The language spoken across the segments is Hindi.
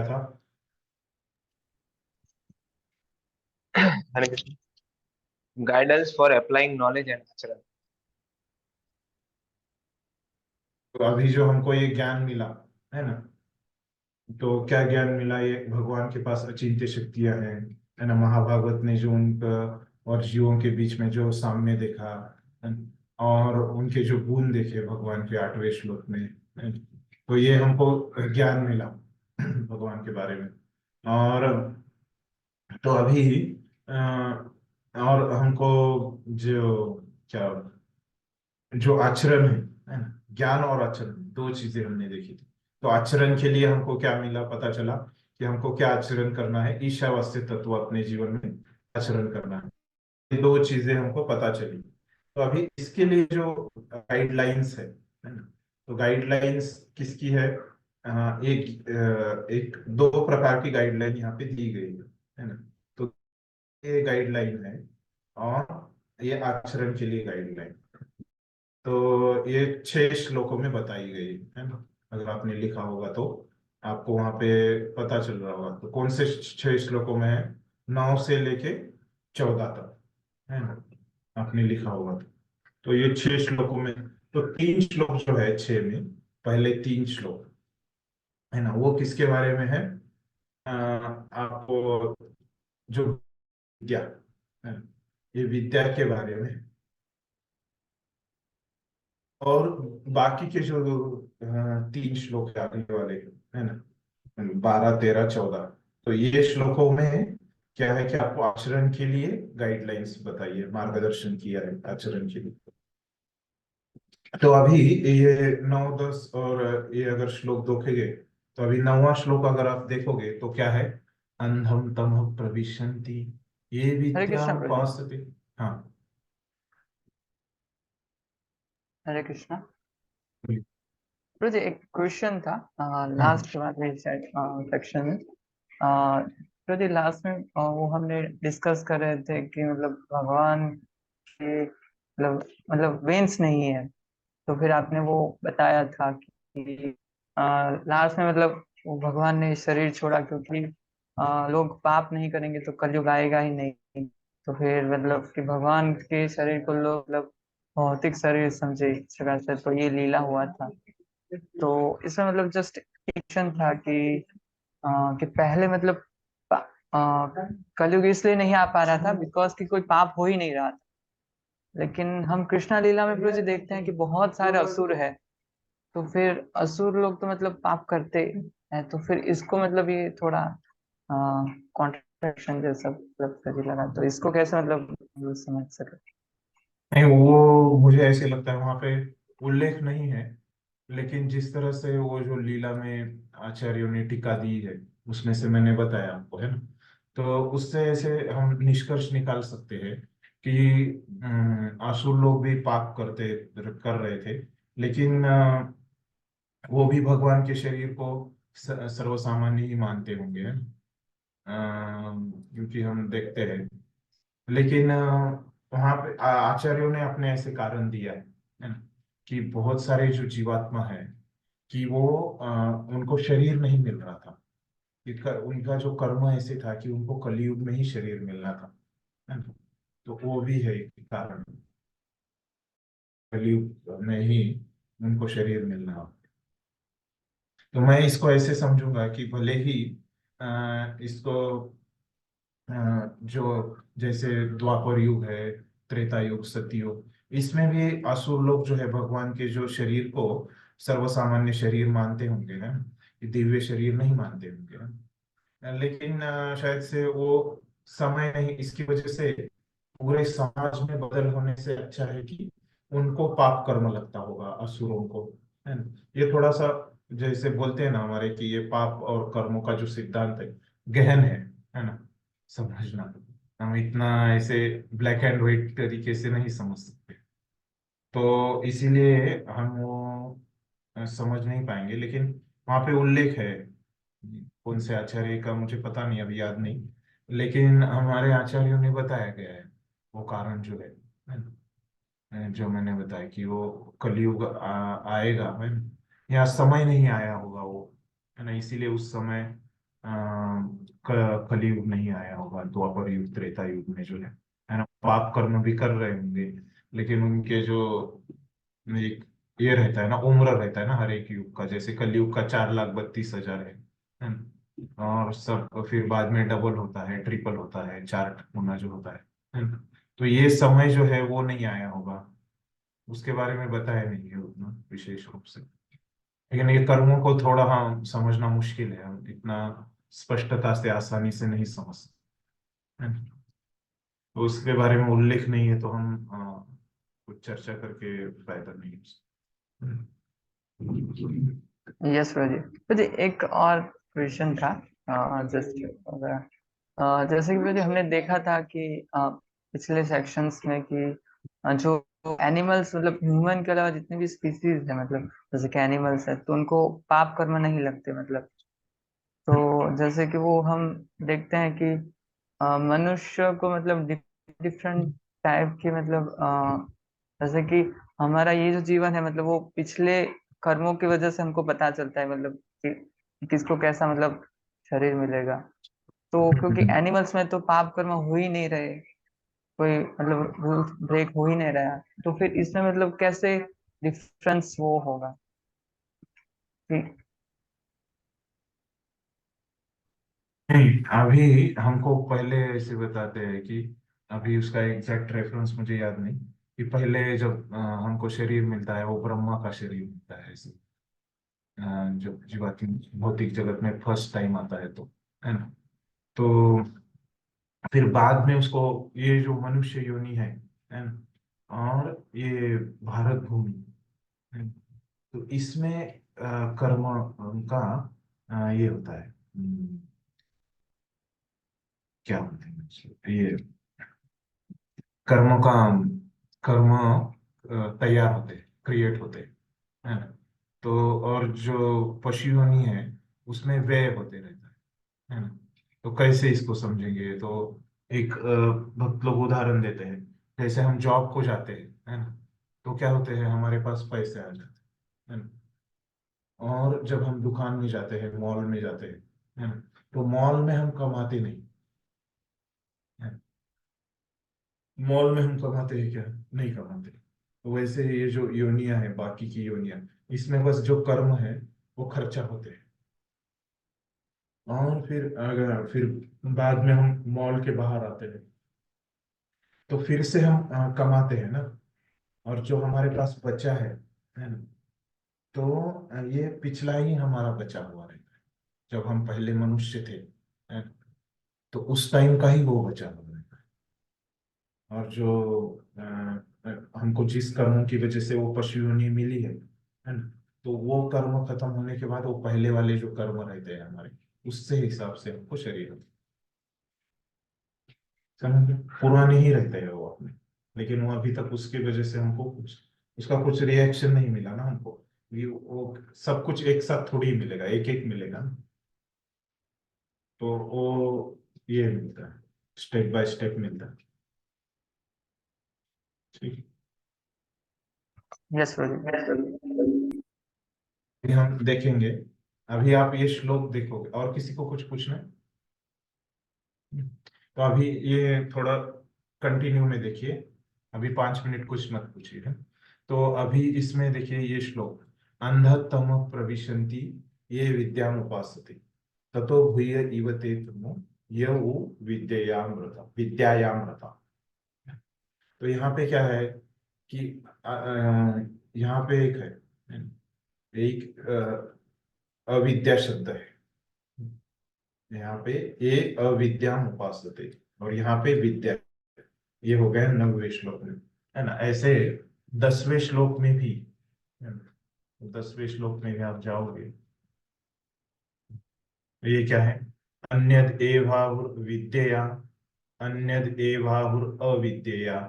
था। Hare Krishna. Guidance for applying knowledge and आचरण। तो अभी जो हमको ये ज्ञान मिला है ना, तो क्या ज्ञान मिला? ये भगवान के पास अचिंत्य शक्तियां हैं, है ना। महाभागवत ने जो उनका और जीवों के बीच में जो साम्य देखा, है ना, और उनके जो गुण देखे भगवान के 8वें श्लोक में, है ना, तो ये हमको ज्ञान मिला भगवान के बारे में। और तो अभी और हमको जो क्या जो आचरण है ना, ज्ञान और आचरण दो चीजें हमने देखी थी। तो आचरण के लिए हमको क्या मिला, पता चला कि हमको क्या आचरण करना है, ईशावास्य तत्व अपने जीवन में आचरण करना है। ये दो चीजें हमको पता चली। तो अभी इसके लिए जो गाइडलाइंस है ना, तो गाइडलाइंस किसकी है? एक दो प्रकार की गाइडलाइन यहाँ पे दी गई है ना। तो ये गाइडलाइन है और ये आचरण के लिए गाइडलाइन। तो ये 6 श्लोकों में बताई गई है ना। अगर आपने लिखा होगा तो आपको वहां पे पता चल रहा होगा। तो कौन से 6 श्लोकों में है? 9 से लेके 14 तक, है ना। आपने लिखा होगा तो ये 6 श्लोकों में, तो 3 श्लोक जो है 6 में, पहले 3 श्लोक है ना, वो किसके बारे में है? आपको जो विद्या है ना, ये विद्या के बारे में। और बाकी के जो 3 श्लोक है आगे वाले, है ना, 12, 13, 14, तो ये श्लोकों में क्या है कि आपको आचरण के लिए गाइडलाइंस बताइए, मार्गदर्शन किया है आचरण के लिए। तो अभी ये 9, 10 और ये अगर श्लोक देखेंगे, तो अभी 9वां श्लोक अगर आप देखोगे तो क्या है? अंधम तमः प्रविशन्ति ये हरे विद्या कृष्णा प्रभु। उपासते। हाँ। हरे कृष्णा प्रभु, एक क्वेश्चन था हम्म। लास्ट वाले सेक्शन में। प्रभु लास्ट में वो हमने डिस्कस कर रहे थे कि मतलब भगवान के मतलब वेन्स नहीं है। तो फिर आपने वो बताया था कि लास्ट में मतलब वो भगवान ने शरीर छोड़ा क्योंकि लोग पाप नहीं करेंगे तो कलयुग आएगा ही नहीं। तो फिर मतलब कि भगवान के शरीर को लोग मतलब भौतिक शरीर समझे इस प्रकार से, तो ये लीला हुआ था। तो इसमें मतलब जस्ट क्वेश्चन था कि पहले मतलब कलयुग इसलिए नहीं आ पा रहा था बिकॉज कि कोई पाप हो ही नहीं रहा था। लेकिन हम कृष्णा लीला में प्रभु जी देखते हैं कि बहुत सारे असुर है। तो फिर असुर लोग तो मतलब पाप करते हैं, तो फिर इसको मतलब ये थोड़ा कॉन्ट्रडिक्शन जैसा मतलब मुझे लगा। तो इसको कैसे मतलब हम लोग समझ सके? नहीं, वो मुझे ऐसे लगता है वहां पे उल्लेख नहीं है। लेकिन जिस तरह से वो जो लीला में आचार्यों ने टीका दी है, उसमें से मैंने बताया आपको, है ना। तो उससे ऐसे हम निष्कर्ष निकाल सकते हैं कि असुर लोग भी पाप कर रहे थे। लेकिन वो भी भगवान के शरीर को सर्वसामान्य ही मानते होंगे, है ना। क्योंकि हम देखते हैं। लेकिन वहां पे आचार्यों ने अपने ऐसे कारण दिया है ना, कि बहुत सारे जो जीवात्मा है, कि वो उनको शरीर नहीं मिल रहा था। उनका जो कर्म ऐसे था कि उनको कलयुग में ही शरीर मिलना था, है ना। तो वो भी है एक कारण, कलयुग में ही उनको शरीर मिलना। तो मैं इसको ऐसे समझूंगा कि भले ही इसको जो जैसे द्वापर युग है, त्रेता युग, सतयुग, इसमें भी असुर लोग जो है भगवान के जो शरीर को सर्वसामान्य शरीर मानते होंगे, है ना। ये दिव्य शरीर नहीं मानते होंगे, है। लेकिन शायद से वो समय नहीं, इसकी वजह से पूरे समाज में बदल होने से अच्छा है कि उनको पाप कर्म लगता होगा असुरों को, है ना। ये थोड़ा सा जैसे बोलते हैं ना हमारे कि ये पाप और कर्मों का जो सिद्धांत है गहन है ना, समझना। हम इतना ऐसे ब्लैक एंड व्हाइट तरीके से नहीं समझ सकते। तो इसीलिए हम वो समझ नहीं पाएंगे। लेकिन वहां पे उल्लेख है, कौन से आचार्य का मुझे पता नहीं, अभी याद नहीं। लेकिन हमारे आचार्यों ने बताया गया है वो कारण जो है ना। जो मैंने बताया कि वो कलयुग आएगा, है ना। यहाँ समय नहीं आया होगा वो, है ना। इसीलिए उस समय कलयुग नहीं आया होगा, द्वापर युग त्रेता युग में जो है ना, पाप कर्म भी कर रहे होंगे, लेकिन उनके जो एक ये रहता है ना, उम्र रहता है ना हर एक युग का, जैसे कलयुग का 4,32,000 है ना, और सब फिर बाद में डबल होता है, ट्रिपल होता है, चार गुना जो होता है ना। तो ये समय जो है वो नहीं आया होगा, उसके बारे में बताया नहीं है उतना विशेष रूप से। लेकिन ये कर्मों को थोड़ा हम समझना मुश्किल है, हम इतना स्पष्टता से आसानी से नहीं समझ सकते हैं। तो उसके बारे में उल्लेख नहीं है, तो हम कुछ चर्चा करके फायदा नहीं है उससे। यस प्रदीप। प्रदीप एक और क्वेश्चन था, जस्ट जैसे कि प्रदीप हमने देखा था कि पिछले सेक्शंस में कि जो एनिमल्स मतलब ह्यूमन के अलावा जितने भी स्पीसीज है, मतलब जैसे कि एनिमल्स है तो उनको पाप कर्म नहीं लगते, मतलब तो जैसे कि वो हम देखते हैं कि मनुष्य को मतलब डिफरेंट टाइप के मतलब जैसे कि हमारा ये जो जीवन है मतलब वो पिछले कर्मों की वजह से हमको पता चलता है, मतलब कि किसको कैसा मतलब शरीर मिलेगा। तो क्योंकि एनिमल्स में तो पाप कर्म हो ही नहीं रहे, कोई मतलब रूल ब्रेक हो ही नहीं रहा, तो फिर इसमें मतलब कैसे डिफरेंस वो होगा कि नहीं, अभी हमको पहले ऐसे बताते हैं कि अभी उसका एग्जैक्ट रेफरेंस मुझे याद नहीं, कि पहले जब हमको शरीर मिलता है वो ब्रह्मा का शरीर मिलता है ऐसे, जब जीवात्म भौतिक जगत में फर्स्ट टाइम आता है तो, है ना। तो फिर बाद में उसको ये जो मनुष्य योनि है ना, और ये भारत भूमि है, तो इसमें कर्म का ये होता है, क्या बोलते हैं ये कर्म का, कर्म तैयार होते, क्रिएट होते हैं ना। तो और जो पशु योनि है उसमें व्यय होते रहता है ना। तो कैसे इसको समझेंगे, तो एक भक्त लोग उदाहरण देते हैं, जैसे हम जॉब को जाते हैं है ना, तो क्या होते हैं, हमारे पास पैसे आ जाते हैं है ना। और जब हम दुकान में जाते हैं, मॉल में जाते हैं है ना, तो मॉल में हम कमाते नहीं है, मॉल में हम कमाते हैं क्या, नहीं कमाते। तो वैसे ये जो योनियां है, बाकी की योनियां, इसमें बस जो कर्म है वो खर्चा होते हैं, और फिर अगर फिर बाद में हम मॉल के बाहर आते हैं तो फिर से हम कमाते हैं ना, और जो हमारे पास बचा है ना, तो ये पिछला ही हमारा बचा हुआ रहता है, जब हम पहले मनुष्य थे है ना, तो उस टाइम का ही वो बचा हुआ रहता है। और जो हमको जिस कर्मों की वजह से वो पशु योनि मिली है ना, तो वो कर्म खत्म होने के बाद वो पहले वाले जो कर्म रहते हैं हमारे, उससे हिसाब से हमको शरीर समझ लो, पुराने ही रहते हैं वो अपने, लेकिन वो अभी तक उसकी वजह से हमको कुछ उसका कुछ रिएक्शन नहीं मिला ना हमको, ये वो सब कुछ एक साथ थोड़ी ही मिलेगा, एक एक मिलेगा ना। तो वो ये मिलता है, स्टेप बाय स्टेप मिलता है। ठीक यस प्रदीप। है, हम देखेंगे। अभी आप ये श्लोक देखोगे, और किसी को कुछ पूछना है? तो अभी ये थोड़ा कंटिन्यू में देखिए, अभी 5 मिनट कुछ मत पूछिए है। तो अभी इसमें देखिए ये श्लोक, अंधतम प्रविशन्ति ये विद्याम उपासते ततो भूय इव ते तमो यौ विद्यायाम रता। तो यहाँ पे क्या है कि यहाँ पे एक है, एक अविद्या शब्द है, यहाँ पे ये अविद्याम उपासते, और यहाँ पे विद्या, ये हो गया 9वें श्लोक में, है ना। ऐसे 10वें श्लोक में भी, है ना, तो 10वें श्लोक में भी आप जाओगे, तो ये क्या है, अन्यद एवाहुर विद्यया, अन्यद एवाहुर अविद्यया।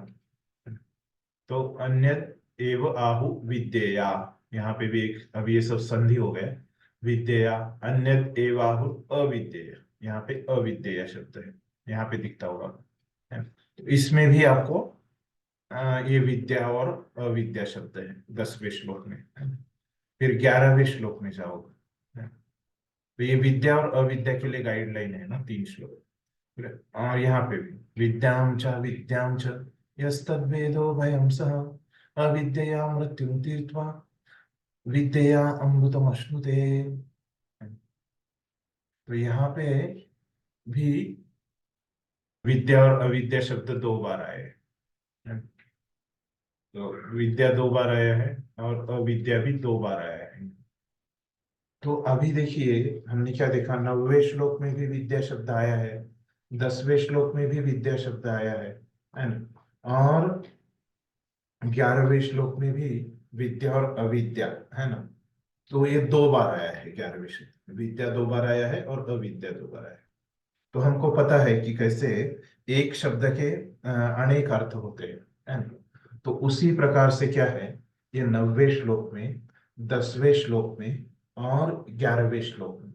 तो अन्यद एव आहु विद्यया, यहाँ पे भी एक, अभी ये सब संधि हो गया, विद्यया, अन्यद एवाहुर अविद्यया, यहाँ पे अविद्यया शब्द है, यहाँ पे दिखता होगा है। तो इसमें भी आपको ये विद्या और अविद्या शब्द है 10वें श्लोक में, है ना? फिर 11वें श्लोक में जाओगे, है ना? तो ये विद्या और अविद्या के लिए गाइडलाइन है ना, 3 श्लोक। ठीक है? और यहाँ पे भी विद्यां च यस्तद्वेदो भयं सः अविद्यया मृत्युं तीर्त्वा विद्यया अमृतमश्नुते। तो यहाँ पे भी विद्या और अविद्या शब्द 2 बार आए हैं। तो विद्या 2 बार आया है और अविद्या भी 2 बार आया है। तो अभी देखिए हमने क्या देखा, 9वें श्लोक में भी विद्या शब्द आया है, 10वें श्लोक में भी विद्या शब्द आया है ना, और 11वें श्लोक में भी विद्या और अविद्या है ना। तो ये 2 बार आया है, 11वें श्लोक में विद्या 2 बार आया है और अविद्या 2 बार आया है। तो हमको पता है कि कैसे एक शब्द के अनेक अर्थ होते हैं ना। तो उसी प्रकार से क्या है, ये 9वें श्लोक में, 10वें श्लोक में और 11वें श्लोक में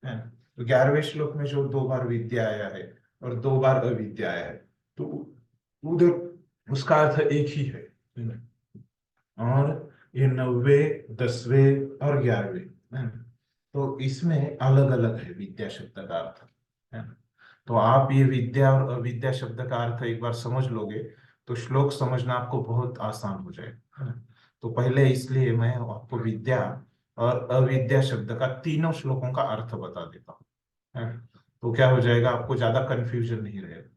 है ना। तो 11वें श्लोक में जो 2 बार विद्या आया है और 2 बार अविद्या आया है, तो उधर उसका अर्थ एक ही है ना? और ये 9वें, 10वें और 11वें है ना, तो इसमें अलग अलग है विद्या शब्द का अर्थ है ना। तो आप ये विद्या और अविद्या शब्द का अर्थ एक बार समझ लोगे तो श्लोक समझना आपको बहुत आसान हो जाएगा, है ना। तो पहले इसलिए मैं आपको विद्या और अविद्या शब्द का तीनों श्लोकों का अर्थ बता देता हूँ, है ना। तो क्या हो जाएगा, आपको ज्यादा कंफ्यूजन नहीं रहेगा।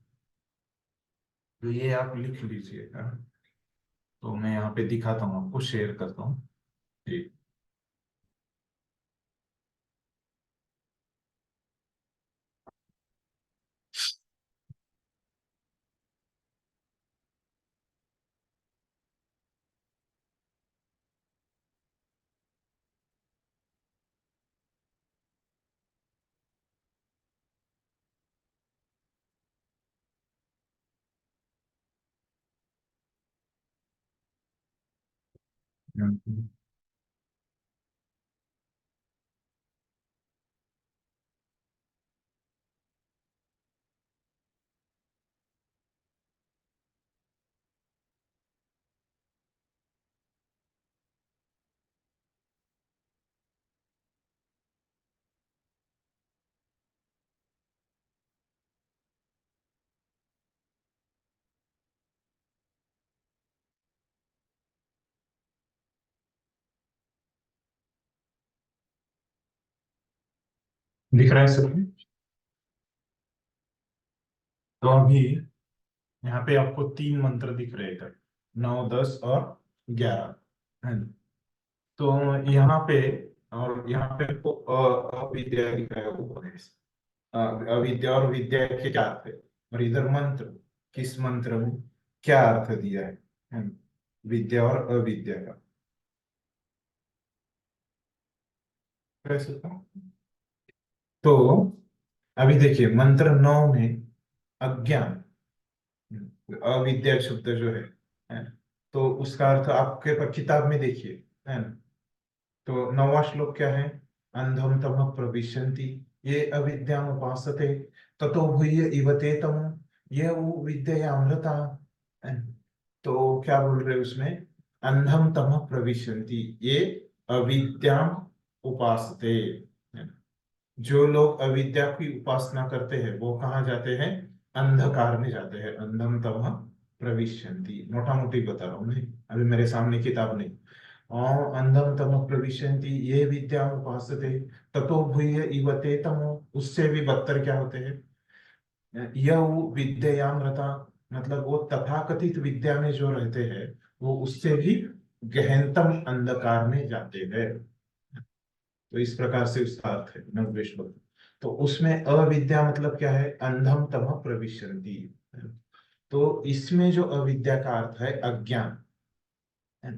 तो ये आप लिख लीजिए, है ना। तो मैं यहाँ पे दिखाता हूँ, आपको शेयर करता हूँ। ठीक। हम्म। दिख रहा है सब? तो अभी यहाँ पे आपको 3 मंत्र दिख रहे हैं, 9, 10 और 11 है ना। तो यहाँ पे, और यहाँ पे आपको अविद्या दिख रहा है ऊपर है। अविद्या और विद्या के क्या अर्थ है, और इधर मंत्र, किस मंत्र में क्या अर्थ दिया है ना? विद्या और अविद्या का कैसे था? तो अभी देखिए मंत्र 9 में अज्ञान, अविद्या शब्द जो है ना, तो उसका अर्थ आपके किताब में देखिए, है ना। तो 9वां श्लोक क्या है, अंधम तमः प्रविशन्ति ये अविद्याम उपासते ततो भूय इवते तम ये वो विद्या अमृता, है ना? तो क्या बोल रहे हैं उसमें, अंधम तमः प्रविशन्ति ये अविद्याम उपासते, है ना। जो लोग अविद्या की उपासना करते हैं वो कहाँ जाते हैं, अंधकार में जाते हैं। अंधम तमः प्रविशन्ति, मोटा मोटी बता रहा हूँ मैं, अभी मेरे सामने किताब नहीं। और अंधम तमः प्रविशन्ति ये विद्या उपासते ततो भूय इवते तमो, उससे भी बदतर क्या होते हैं, यह विद्यामृता, मतलब वो तथाकथित विद्या में जो रहते हैं वो उससे भी गहनतम अंधकार में जाते हैं। तो इस प्रकार से उसका अर्थ है 9वें श्लोक। तो उसमें अविद्या मतलब क्या है, अंधम तमः प्रविशन्ति। तो इसमें जो अविद्या का अर्थ है अज्ञान, है ना?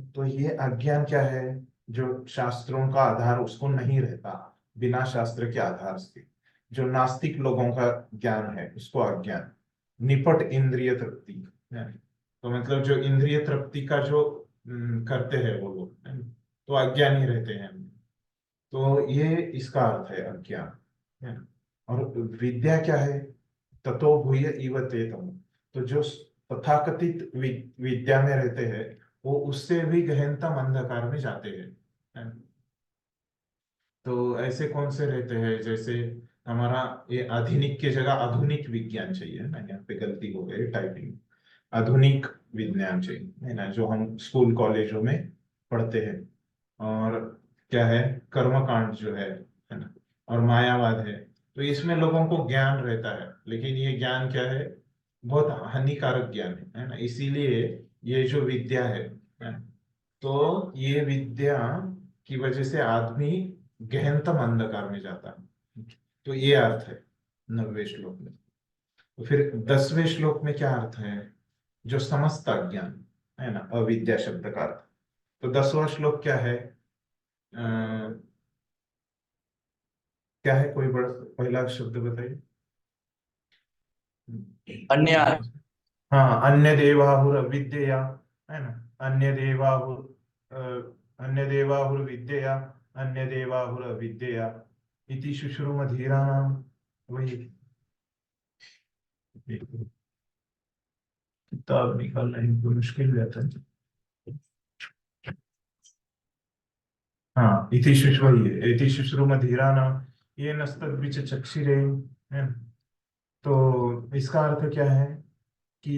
तो ये अज्ञान क्या है, जो शास्त्रों का आधार उसको नहीं रहता, बिना शास्त्र के आधार से जो नास्तिक लोगों का ज्ञान है उसको अज्ञान। निपट इंद्रिय तृप्ति, है ना? तो मतलब जो इंद्रिय तृप्ति का जो करते हैं वो लोग, है ना? तो अज्ञानी रहते हैं। तो ये इसका अर्थ है अज्ञान, है ना। और विद्या क्या है, ततो भूय इव ते तम, तो जो तथाकथित विद्या में रहते हैं वो उससे भी गहनतम अंधकार में जाते हैं, है ना? तो ऐसे कौन से रहते हैं, जैसे हमारा ये आधुनिक की जगह आधुनिक विज्ञान चाहिए ना, यहाँ पे गलती हो गई टाइपिंग। आधुनिक विज्ञान चाहिए है ना, जो हम स्कूल कॉलेजों में पढ़ते हैं। और क्या है, कर्मकांड जो है ना, और मायावाद है। तो इसमें लोगों को ज्ञान रहता है, लेकिन ये ज्ञान क्या है, बहुत हानिकारक ज्ञान है ना। इसीलिए ये जो विद्या है ना, तो ये विद्या की वजह से आदमी गहनतम अंधकार में जाता है। तो ये अर्थ है 9वें श्लोक में। तो फिर 10वें श्लोक में क्या अर्थ है, जो समस्त अज्ञान है ना, अविद्या शब्द का अर्थ। तो 10वां श्लोक क्या है, क्या है, कोई बड़ा पहला शब्द बताइए। अन्य हाँ, अन्य देवाहुर अविद्यया, है ना। अन्य देवाहुर, अन्य देवाहुर विद्यया, अन्य देवाहुर अविद्यया इति शुश्रुमधीराणाम। वही किताब निकालना इनको मुश्किल रहता है। हाँ, इति शुश्रु, वही है, इति शुश्रुमधीराणाम ये नस्तद्विच चक्षुरे, है ना। तो इसका अर्थ क्या है कि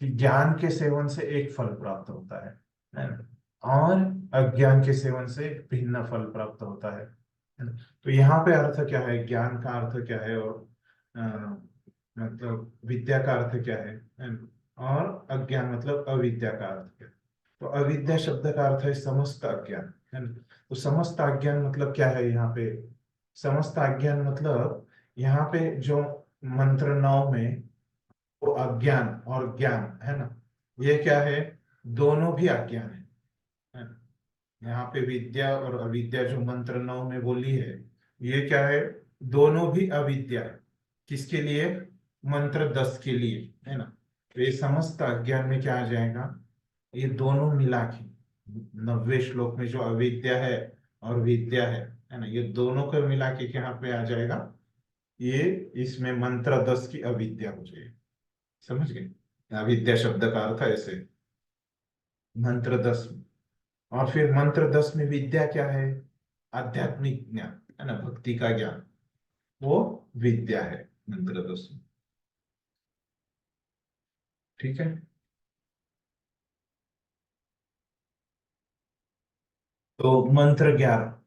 ज्ञान के सेवन से एक फल प्राप्त होता है ना, और अज्ञान के सेवन से भिन्न फल प्राप्त होता है ना। तो यहाँ पे अर्थ क्या है, ज्ञान का अर्थ क्या है, और अ, मतलब विद्या का अर्थ क्या है ना? और अज्ञान मतलब अविद्या का अर्थ क्या है। तो अविद्या शब्द का अर्थ है समस्त अज्ञान, है ना। तो समस्त अज्ञान मतलब क्या है यहाँ पे, समस्त अज्ञान मतलब यहाँ पे जो मंत्र 9 में वो अज्ञान और ज्ञान है ना, ये क्या है, दोनों भी अज्ञान है ना। यहाँ पे विद्या और अविद्या जो मंत्र 9 में बोली है, ये क्या है, दोनों भी अविद्या है। किसके लिए, मंत्र 10 के लिए, है ना। तो ये समस्त अज्ञान में क्या आ जाएगा, ये दोनों मिला के 9वें श्लोक में जो अविद्या है और विद्या है ना, ये दोनों को मिला के यहाँ पे आ जाएगा, ये इसमें मंत्र 10 की अविद्या हो जाएगी। समझ गए, अविद्या शब्द का अर्थ ऐसे मंत्र 10 में। और फिर मंत्र 10 में विद्या क्या है, आध्यात्मिक ज्ञान है ना, भक्ति का ज्ञान, वो विद्या है मंत्र 10 में। ठीक है। तो मंत्र 11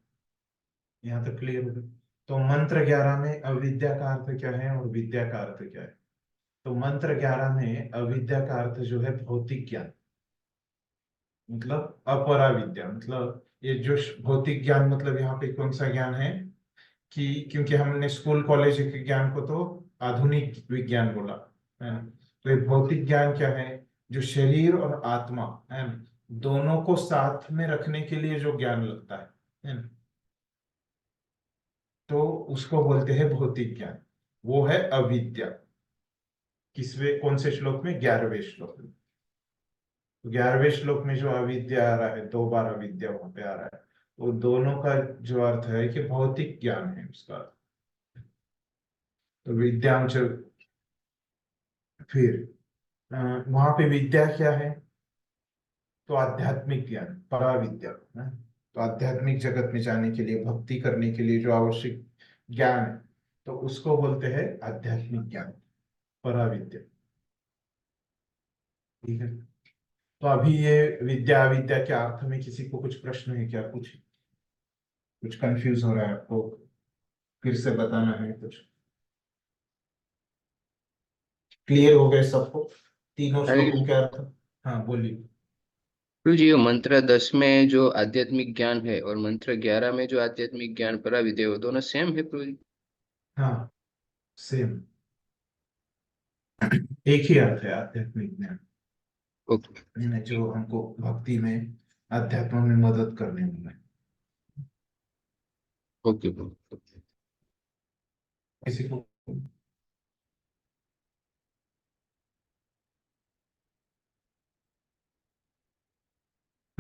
यहाँ तक क्लियर हो गया। तो मंत्र 11 में अविद्या का अर्थ क्या है और विद्या का अर्थ क्या है। तो मंत्र 11 में अविद्या का अर्थ जो है भौतिक ज्ञान, मतलब अपरा विद्या, मतलब ये जो भौतिक ज्ञान मतलब यहाँ पे कौन सा ज्ञान है, कि क्योंकि हमने स्कूल कॉलेज के ज्ञान को तो आधुनिक विज्ञान बोला है ना। तो ये भौतिक ज्ञान क्या है, जो शरीर और आत्मा है ना, दोनों को साथ में रखने के लिए जो ज्ञान लगता है ना, तो उसको बोलते हैं भौतिक ज्ञान। वो है अविद्या। किसवें कौन से श्लोक में, 11वें श्लोक में। 11वें श्लोक में जो अविद्या आ रहा है, 2 बार अविद्या वहां पे आ रहा है, वो दोनों का जो अर्थ है कि भौतिक ज्ञान है उसका अर्थ। तो विद्यांश, फिर वहां पे विद्या क्या है, तो आध्यात्मिक ज्ञान, पराविद्या है। तो आध्यात्मिक जगत में जाने के लिए, भक्ति करने के लिए जो आवश्यक ज्ञान है, तो उसको बोलते हैं आध्यात्मिक ज्ञान, पराविद्या। ठीक है। तो अभी ये विद्या अविद्या के अर्थ में किसी को कुछ प्रश्न है क्या, कुछ कंफ्यूज हो रहा है आपको, फिर से बताना है कुछ, क्लियर हो गए सबको तीनों अरे श्लोकों के अर्थ। हाँ बोलिए। गुरु जी, मंत्र 10 में जो आध्यात्मिक ज्ञान है और मंत्र 11 में जो आध्यात्मिक ज्ञान पराविद्या, वो दोनों सेम है प्रभु जी? हाँ, सेम, एक ही अर्थ है आध्यात्मिक ज्ञान, ओके। है जो हमको भक्ति में, अध्यात्म में मदद करने वाला है। ओके प्रभु। किसी को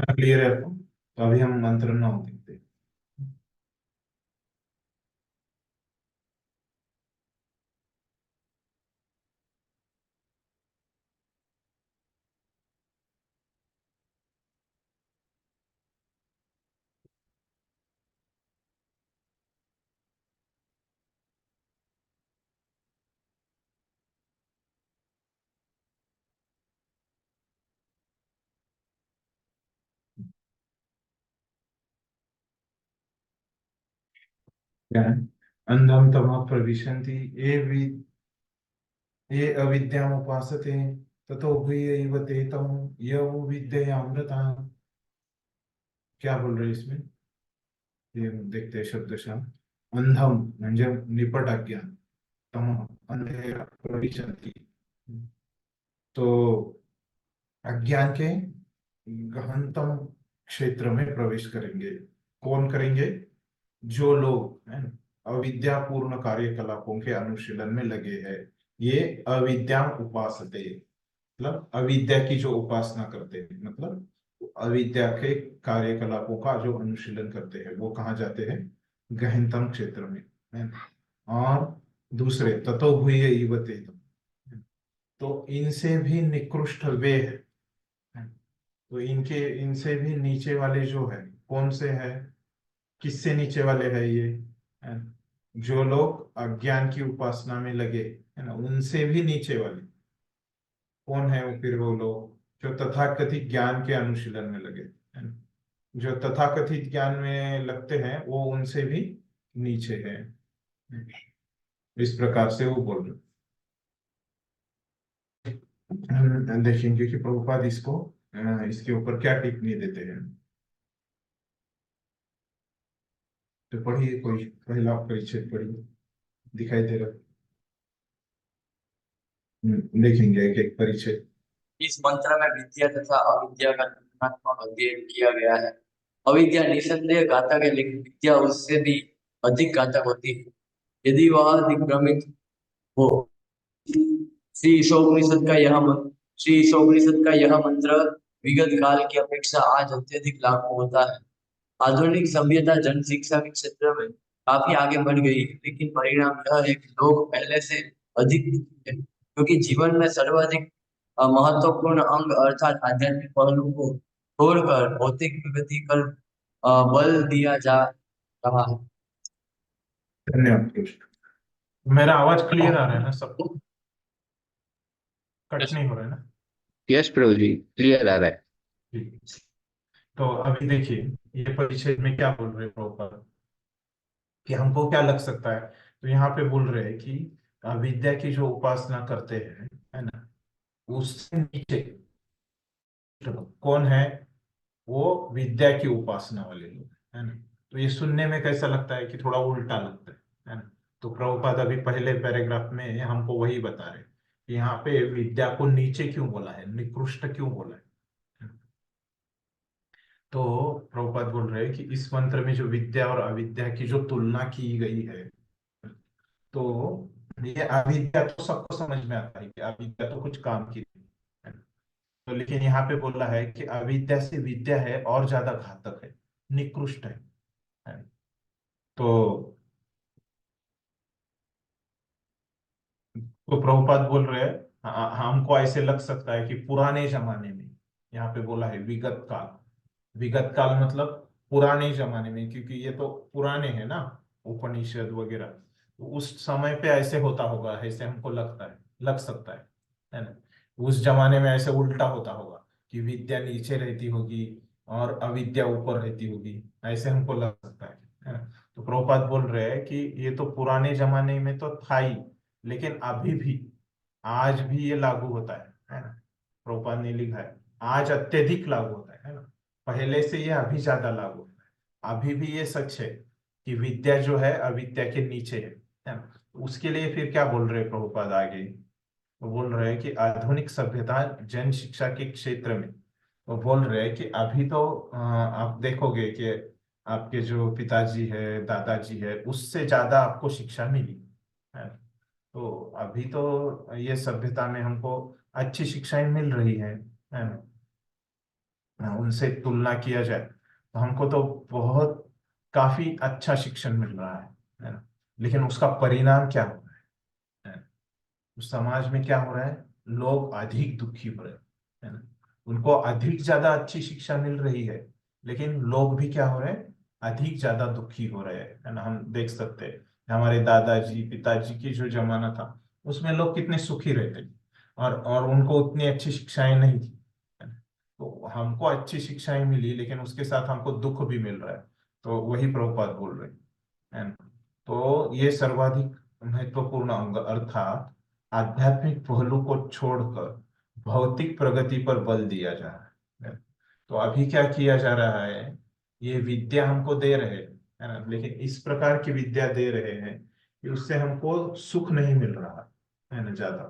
क्लियर है आपको, तो अभी हम मंत्र 9 देखते हैं। क्या है? अंधम तमः प्रविशन्ति ये अविद्याम उपासते ततो भूयैव ते तं यौ विद्ययामृता। क्या बोल रहे हैं इसमें? ये देखते हैं शब्दशः। अंधम म्हणजे निपट अज्ञान, तमः अंधेरा, प्रविशन्ति तो अज्ञान के गहनतम क्षेत्र में प्रवेश करेंगे। कौन करेंगे? जो लोग है ना, अविद्यापूर्ण कार्यकलापों के अनुशीलन में लगे हैं, ये अविद्या उपासते, मतलब अविद्या की जो उपासना करते हैं, मतलब अविद्या के कार्यकलापों का जो अनुशीलन करते हैं, वो कहाँ जाते हैं? गहनतम क्षेत्र में, है ना? और दूसरे ततो भूय इव ते, तो इनसे भी निकृष्ट वे है। तो इनसे भी नीचे वाले जो है, कौन से है? किससे नीचे वाले है ये? है ना? जो लोग अज्ञान की उपासना में लगे, है ना, उनसे भी नीचे वाले कौन है? वो फिर वो लोग जो तथाकथित ज्ञान के अनुशीलन में लगे, है ना, जो तथाकथित ज्ञान में लगते हैं, वो उनसे भी नीचे है। इस प्रकार से वो बोल रहे। हम देखेंगे कि प्रभुपाद इसको इसके ऊपर क्या टिप्पणी देते हैं। तो पढ़िए, कोई पहला परिच्छेद पढ़िए, दिखाई दे रहा। देखेंगे एक एक परिच्छेद। इस मंत्र में विद्या तथा अविद्या का तुलनात्मक अध्ययन किया गया है। अविद्या निसंदेह घातक है, लेकिन विद्या उससे भी अधिक घातक होती है यदि वह अधिक्रमित हो। श्री ईशोपनिषद का यह मंत्र श्री ईशोपनिषद का यह मंत्र विगत काल की अपेक्षा आज अत्यधिक लागू होता है। आधुनिक सभ्यता जन शिक्षा के क्षेत्र में काफी आगे बढ़ गई है, लेकिन परिणाम यह है कि लोग पहले से अधिक दुखी हैं, क्योंकि जीवन में सर्वाधिक महत्वपूर्ण अंग अर्थात आध्यात्मिक पहलू को छोड़कर भौतिक प्रगति पर बल दिया जा रहा है। धन्यवाद कृष्ण। मेरा आवाज क्लियर आ रहा है ना सबको? कट नहीं हो रहा है ना? यस प्रभु जी, क्लियर आ रहा है। ठीक। तो अभी देखिए, ये परिच्छेद में क्या बोल रहे हैं प्रभुपाद, कि हमको क्या लग सकता है? तो यहाँ पे बोल रहे हैं कि विद्या की जो उपासना करते हैं, है ना, उससे नीचे कौन है? वो विद्या की उपासना वाले लोग, है ना। तो ये सुनने में कैसा लगता है? कि थोड़ा उल्टा लगता है ना। तो प्रभुपाद अभी पहले पैराग्राफ में हमको वही बता रहे कि यहाँ पे विद्या को नीचे क्यों बोला है, निकृष्ट क्यों बोला है। तो प्रभुपाद बोल रहे हैं कि इस मंत्र में जो विद्या और अविद्या की जो तुलना की गई है, तो ये अविद्या तो सबको समझ में आता है कि अविद्या तो कुछ काम की नहीं है। तो लेकिन यहाँ पे बोला है कि अविद्या से विद्या है और ज्यादा घातक है, निकृष्ट है। तो प्रभुपाद बोल रहे हैं, हमको ऐसे लग सकता है कि पुराने जमाने में, यहाँ पे बोला है विगत काल, विगत काल मतलब पुराने जमाने में, क्योंकि ये तो पुराने हैं ना उपनिषद वगैरह, तो उस समय पे ऐसे होता होगा, ऐसे हमको लगता है, लग सकता है ना। उस जमाने में ऐसे उल्टा होता होगा कि विद्या नीचे रहती होगी और अविद्या ऊपर रहती होगी, ऐसे हमको लग सकता है ना। तो प्रभुपाद बोल रहे हैं कि ये तो पुराने जमाने में तो था ही, लेकिन अभी भी, आज भी ये लागू होता है ना। प्रभुपाद ने लिखा है आज अत्यधिक लागू होता है ना। पहले से ये अभी ज्यादा लागू होता है। अभी भी ये सच है कि विद्या जो है अविद्या के नीचे है ना। उसके लिए फिर क्या बोल रहे हैं प्रभुपाद आगे? वो बोल रहे हैं कि आधुनिक सभ्यता जन शिक्षा के क्षेत्र में, वो बोल रहे हैं कि अभी तो आप देखोगे कि आपके जो पिताजी है, दादाजी है, उससे ज्यादा आपको शिक्षा मिली है। तो अभी तो ये सभ्यता में हमको अच्छी शिक्षाएं मिल रही है ना। उनसे तुलना किया जाए तो हमको तो बहुत काफी अच्छा शिक्षण मिल रहा है ना। लेकिन उसका परिणाम क्या हो रहा है ना? उस समाज में क्या हो रहा है? लोग अधिक दुखी हो रहे हैं, है ना। उनको अधिक ज्यादा अच्छी शिक्षा मिल रही है, लेकिन लोग भी क्या हो रहे हैं? अधिक ज्यादा दुखी हो रहे हैं, है ना। हम देख सकते हैं हमारे दादाजी पिताजी की जो जमाना था, उसमें लोग कितने सुखी रहते थे, और उनको उतनी अच्छी शिक्षाएं नहीं थी, है ना। तो हमको अच्छी शिक्षाएं मिली, लेकिन उसके साथ हमको दुख भी मिल रहा है। तो वही प्रभुपाद बोल रहे हैं, है ना। तो ये सर्वाधिक महत्वपूर्ण अंग अर्थात आध्यात्मिक पहलू को छोड़कर भौतिक प्रगति पर बल दिया जा रहा है। तो अभी क्या किया जा रहा है, ये विद्या हमको दे रहे हैं, है ना, लेकिन इस प्रकार की विद्या दे रहे हैं कि उससे हमको सुख नहीं मिल रहा है ना ज्यादा।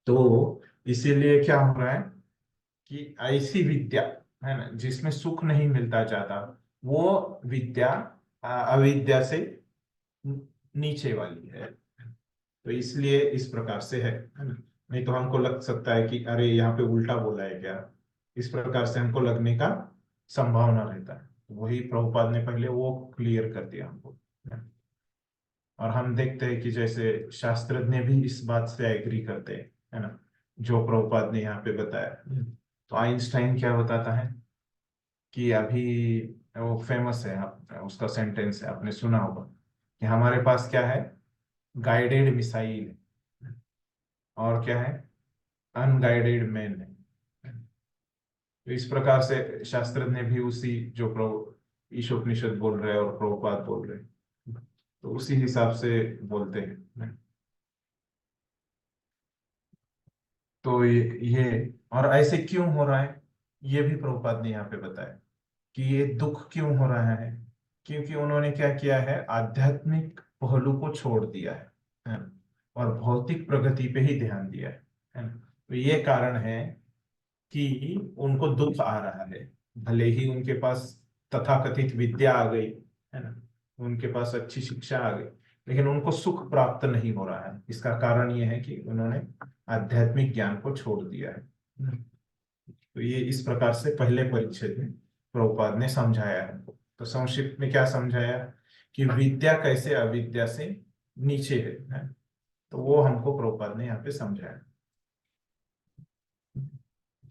तो इसीलिए क्या हो रहा है कि ऐसी विद्या, है ना, जिसमें सुख नहीं मिलता ज्यादा, वो विद्या अविद्या से नीचे वाली है। तो इसलिए इस प्रकार से है ना। नहीं तो हमको लग सकता है कि अरे यहाँ पे उल्टा बोला है क्या, इस प्रकार से हमको लगने का संभावना रहता है। तो वही प्रभुपाद ने पहले वो क्लियर कर दिया हमको। और हम देखते हैं कि जैसे शास्त्रज्ञ भी इस बात से एग्री करते हैं, है ना, जो प्रभुपाद ने यहाँ पे बताया। तो आइंस्टाइन क्या बताता है कि अभी वो फेमस है, उसका सेंटेंस है, आपने सुना होगा कि हमारे पास क्या है, गाइडेड मिसाइल है, और क्या है, अनगाइडेड मैन है। तो इस प्रकार से शास्त्रज्ञ भी उसी जो ईशोपनिषद बोल रहे हैं और प्रभुपाद बोल रहे हैं, तो उसी हिसाब से बोलते हैं। तो ये और ऐसे क्यों हो रहा है, ये भी प्रभुपाद ने यहाँ पे बताया कि ये दुख क्यों हो रहा है, क्योंकि उन्होंने क्या किया है, आध्यात्मिक पहलू को छोड़ दिया है ना? और भौतिक प्रगति पे ही ध्यान दिया है ना? तो ये कारण है कि उनको दुख आ रहा है। भले ही उनके पास तथाकथित विद्या आ गई, है ना, उनके पास अच्छी शिक्षा आ गई, लेकिन उनको सुख प्राप्त नहीं हो रहा है। इसका कारण ये है कि उन्होंने आध्यात्मिक ज्ञान को छोड़ दिया है। तो ये इस प्रकार से पहले परिच्छेद में प्रभुपाद ने समझाया है। तो संक्षिप्त में क्या समझाया कि विद्या कैसे अविद्या से नीचे है? तो वो हमको प्रभुपाद ने यहाँ पे समझाया।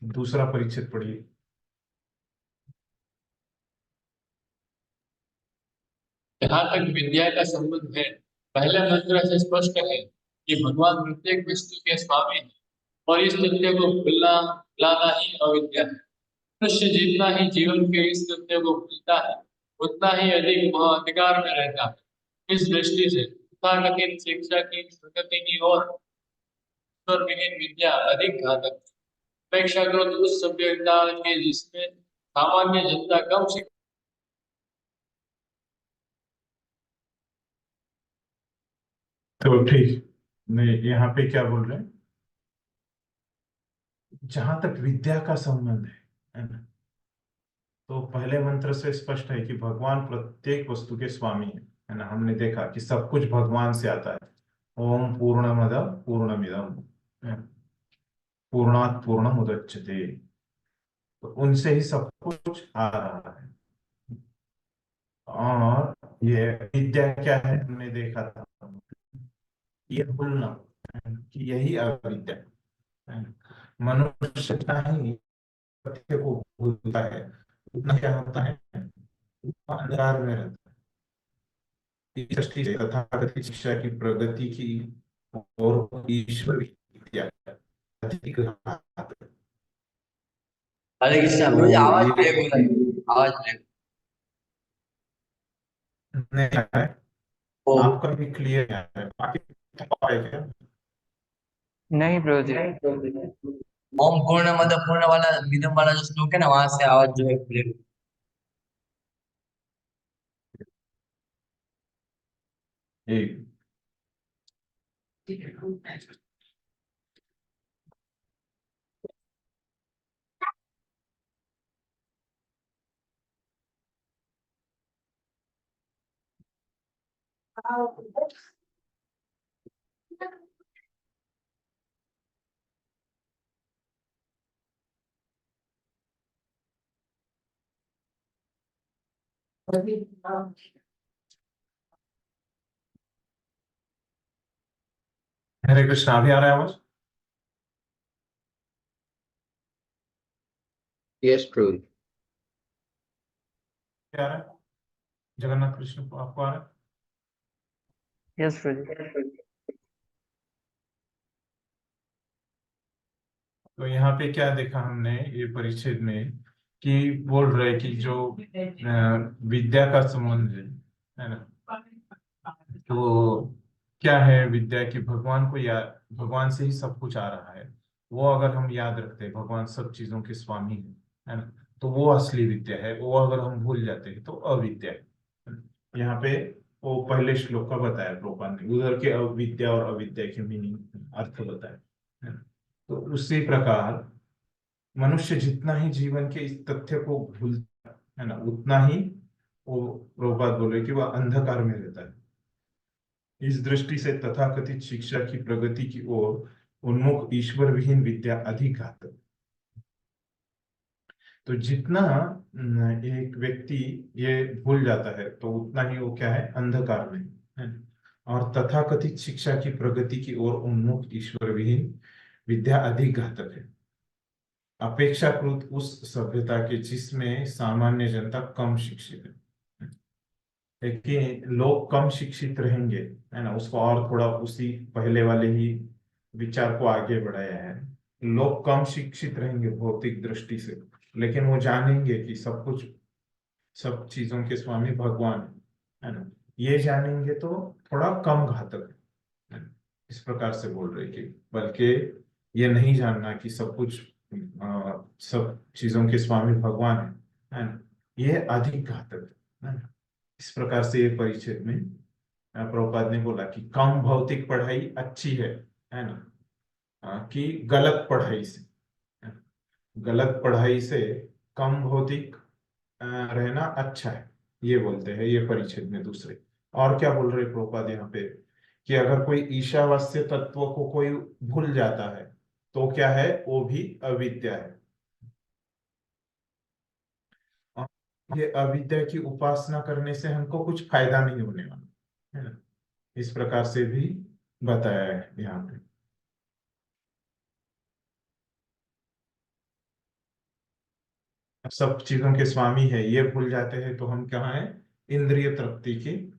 दूसरा परिच्छेद पढ़िए। जहाँ तक विद्या का संबंध है, पहले मंत्र से स्पष्ट है कि भगवान प्रत्येक वस्तु के स्वामी हैं और इस तथ्य को भुलाना ही अविद्या है। मनुष्य जितना ही जीवन के इस तथ्य को भूलता है, उतना ही अधिक वह अधिकार में रहता है। इस दृष्टि से तथाकथित शिक्षा की प्रगति की ओर ईश्वर विहीन विद्या अधिक घातक है। अपेक्षाकृत उस सभ्यता के जिसमें सामान्य जनता कम शिक्षा। तो ठीक, नहीं यहाँ पे क्या बोल रहे हैं, जहां तक विद्या का संबंध है ना, तो पहले मंत्र से स्पष्ट है कि भगवान प्रत्येक वस्तु के स्वामी है ना। हमने देखा कि सब कुछ भगवान से आता है। ओम पूर्णमद पूर्णमिदम, है, पूर्णात पूर्णमुदच्यते। तो उनसे ही सब कुछ आ रहा है। और ये विद्या क्या है, हमने देखा था, ये भूलना, कि यही अविद्या है। मनुष्य जितना ही सत्य को भूलता है, उतना क्या होता है, अंधकार में रहता है। इस दृष्टि से तथाकथित शिक्षा की प्रगति की और ईश्वर विद्या अधिक घातक है। हरे कृष्णा तो गुरु जी, आवाज ये ब्रेक हो रही है, आवाज ब्रेक। नहीं है, ओ आपका भी क्लियर है, बाकी है क्या? नहीं प्रभु जी। ओम पूर्ण मद पूर्ण वाला मिदम वाला जो श्लोक है ना, वहां से आवाज जो है ब्रेक। एक हरे कृष्णा, अभी आ रहा है आवाज? यस प्रभु। क्या आ रहा है? जगन्नाथ कृष्ण को आपको आ रहा है? यस प्रभु जी। तो यहाँ पे क्या देखा हमने ये परिच्छेद में, कि बोल रहे कि जो विद्या का संबंध है ना, तो क्या है विद्या की भगवान को याद, भगवान से ही सब कुछ आ रहा है, वो अगर हम याद रखते हैं भगवान सब चीजों के स्वामी है ना, तो वो असली विद्या है। वो अगर हम भूल जाते हैं तो अविद्या है। यहाँ पे वो पहले श्लोक का बताया प्रभुपाद ने, उधर के अविद्या और अविद्या की मीनिंग अर्थ बताया है ना। तो उसी प्रकार मनुष्य जितना ही जीवन के इस तथ्य को भूलता है ना, उतना ही वो प्रभुपाद बोले कि वह अंधकार में रहता है। इस दृष्टि से तथाकथित शिक्षा की प्रगति की ओर उन्मुख ईश्वर विहीन विद्या अधिक घातक। तो जितना एक व्यक्ति ये भूल जाता है तो उतना ही वो क्या है, अंधकार में है। और तथाकथित शिक्षा की प्रगति की ओर उन्मुख ईश्वर विहीन विद्या अधिक घातक है, अपेक्षाकृत उस सभ्यता के जिसमें सामान्य जनता कम शिक्षित है। लेकिन लोग कम शिक्षित रहेंगे है ना, उसको और थोड़ा उसी पहले वाले ही विचार को आगे बढ़ाया है। लोग कम शिक्षित रहेंगे भौतिक दृष्टि से, लेकिन वो जानेंगे कि सब कुछ, सब चीजों के स्वामी भगवान है ना, ये जानेंगे तो थोड़ा कम घातक है ना। इस प्रकार से बोल रहे कि बल्कि ये नहीं जानना कि सब कुछ सब चीजों के स्वामी भगवान है ना, ये अधिक घातक है ना। इस प्रकार से ये परिच्छेद में प्रभुपाद ने बोला कि कम भौतिक पढ़ाई अच्छी है ना, कि गलत पढ़ाई से, गलत पढ़ाई से कम भौतिक रहना अच्छा है, ये बोलते हैं ये परिच्छेद में दूसरे। और क्या बोल रहे प्रभुपाद यहाँ पे कि अगर कोई ईशावास्य तत्व को कोई भूल जाता है तो क्या है, वो भी अविद्या है। ये अविद्या की उपासना करने से हमको कुछ फायदा नहीं होने वाला है ना, इस प्रकार से भी बताया है यहाँ पे। सब चीजों के स्वामी है ये भूल जाते हैं तो हम कहाँ है, इंद्रिय तृप्ति की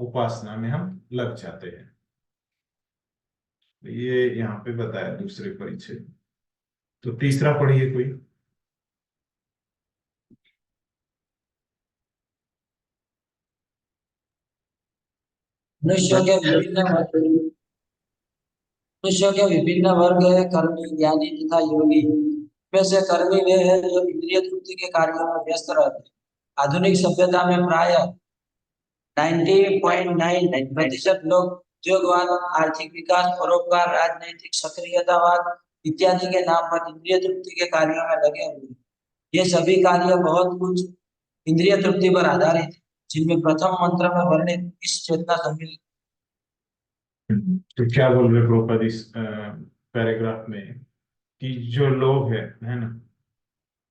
उपासना में हम लग जाते हैं। ये यहाँ पे बताया दूसरे परिच्छेद। तो तीसरा पढ़िए कोई। मनुष्यों के विभिन्न वर्ग मनुष्यों के विभिन्न वर्ग है, कर्मी, ज्ञानी तथा योगी। में से कर्मी वे हैं जो इंद्रिय तृप्ति के कार्यों में व्यस्त रहते हैं। आधुनिक सभ्यता में प्राय 90.9% लोग उद्योगवाद, आर्थिक विकास, परोपकार, राजनैतिक सक्रियतावाद इत्यादि के नाम पर इंद्रिय तृप्ति के कार्यों में लगे हुए हैं। ये सभी कार्य बहुत कुछ इंद्रिय तृप्ति पर आधारित है, जिनमें प्रथम मंत्र में वर्णित इस चेतना सम्मिलित। तो क्या बोल रहे प्रभुपाद इस पैराग्राफ में कि जो लोग है ना,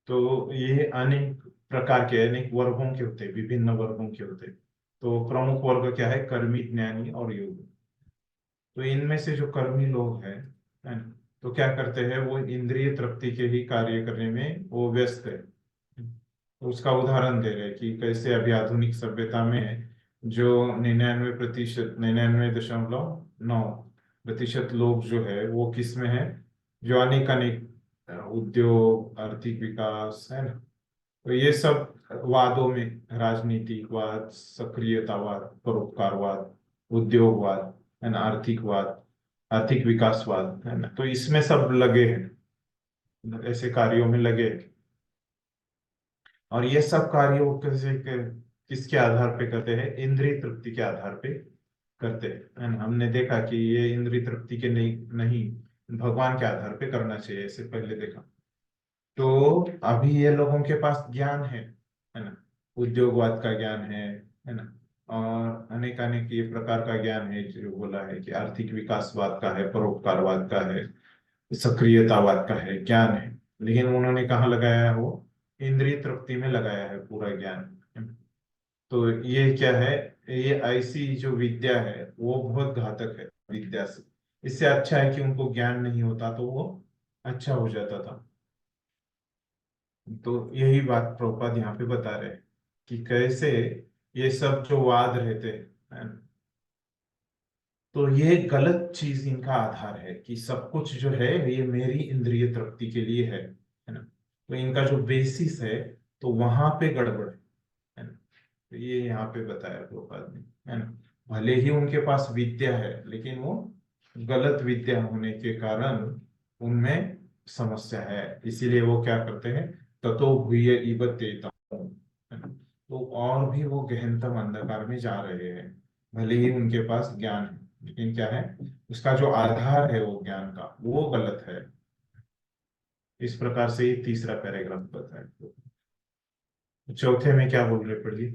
तो ये अनेक प्रकार के, अनेक वर्गों के होते, विभिन्न वर्गों के होते। तो प्रमुख वर्ग क्या है, कर्मी, ज्ञानी और योगी। तो इनमें से जो कर्मी लोग हैं है ना, तो क्या करते हैं, वो इंद्रिय तृप्ति के ही कार्य करने में वो व्यस्त है। तो उसका उदाहरण दे रहे हैं कि कैसे अभी आधुनिक सभ्यता में जो 99%, 99.9% लोग जो है वो किस में है, जो अनेक अनेक उद्योग, आर्थिक विकास है ना, तो ये सब वादों में, राजनीतिकवाद, सक्रियतावाद, परोपकारवाद, उद्योगवाद है ना, आर्थिकवाद, आर्थिक विकासवाद है ना, तो इसमें सब लगे हैं, ऐसे कार्यों में लगे हैं। और ये सब कार्यों किसके आधार पे करते हैं, इंद्रिय तृप्ति के आधार पे करते हैं है ना। हमने देखा कि ये इंद्रिय तृप्ति के नहीं नहीं भगवान के आधार पे करना चाहिए, ऐसे पहले देखा। तो अभी ये लोगों के पास ज्ञान है ना, उद्योगवाद का ज्ञान है ना, और अनेक अनेक ये प्रकार का ज्ञान है, जो बोला है कि आर्थिक विकासवाद का है, परोपकारवाद का है, सक्रियतावाद का है, ज्ञान है। लेकिन उन्होंने कहाँ लगाया है, वो इंद्रिय तृप्ति में लगाया है पूरा ज्ञान। तो ये क्या है, ये ऐसी जो विद्या है वो बहुत घातक है विद्या से। इससे अच्छा है कि उनको ज्ञान नहीं होता तो वो अच्छा हो जाता था। तो यही बात प्रभुपाद यहाँ पे बता रहे हैं कि कैसे ये सब जो वाद रहते हैं, तो ये गलत चीज इनका आधार है कि सब कुछ जो है ये मेरी इंद्रिय तृप्ति के लिए है ना। तो इनका जो बेसिस है तो वहां पे गड़बड़ है ना। तो ये यहाँ पे बताया प्रभुपाद ने है ना। भले ही उनके पास विद्या है लेकिन वो गलत विद्या होने के कारण उनमें समस्या है, इसीलिए वो क्या करते हैं, ततो भूय इव तेतम, है ना? तो और भी वो गहनतम अंधकार में जा रहे हैं। भले ही उनके पास ज्ञान है लेकिन क्या है, उसका जो आधार है वो ज्ञान का वो गलत है। इस प्रकार से ये तीसरा पैराग्राफ बताया। चौथे में क्या बोल रहे पढ़िए।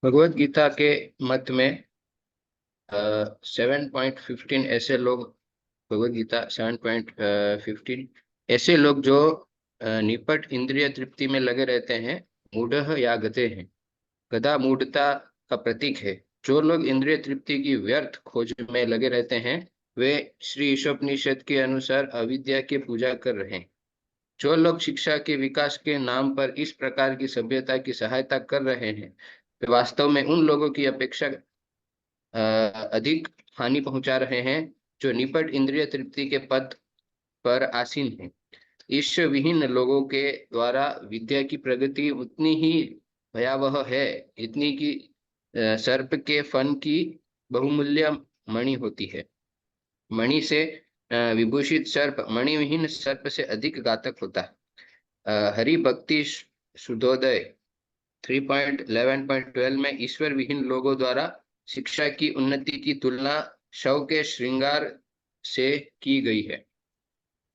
भगवत गीता के मत में 7.15 ऐसे लोग, भगवत गीता 7.15 ऐसे लोग जो निपट इंद्रिय तृप्ति में लगे रहते हैं, मूढ़ या गधे हैं। गधा मूढ़ता का प्रतीक है। जो लोग इंद्रिय तृप्ति की व्यर्थ खोज में लगे रहते हैं, वे श्री ईशोपनिषद के अनुसार अविद्या की पूजा कर रहे हैं। जो लोग शिक्षा के विकास के नाम पर इस प्रकार की सभ्यता की सहायता कर रहे हैं, वे वास्तव में उन लोगों की अपेक्षा अधिक हानि पहुंचा रहे हैं जो निपट इंद्रिय तृप्ति के पद पर आसीन हैं। ईश विहीन लोगों के द्वारा विद्या की प्रगति उतनी ही भयावह है जितनी कि सर्प के फन की बहुमूल्य मणि होती है। मणि से विभूषित सर्प मणिविहीन सर्प से अधिक घातक होता है। हरि भक्ति सुधोदय 3.11.12 में ईश्वर विहीन लोगों द्वारा शिक्षा की उन्नति की तुलना शव के श्रृंगार से की गई है।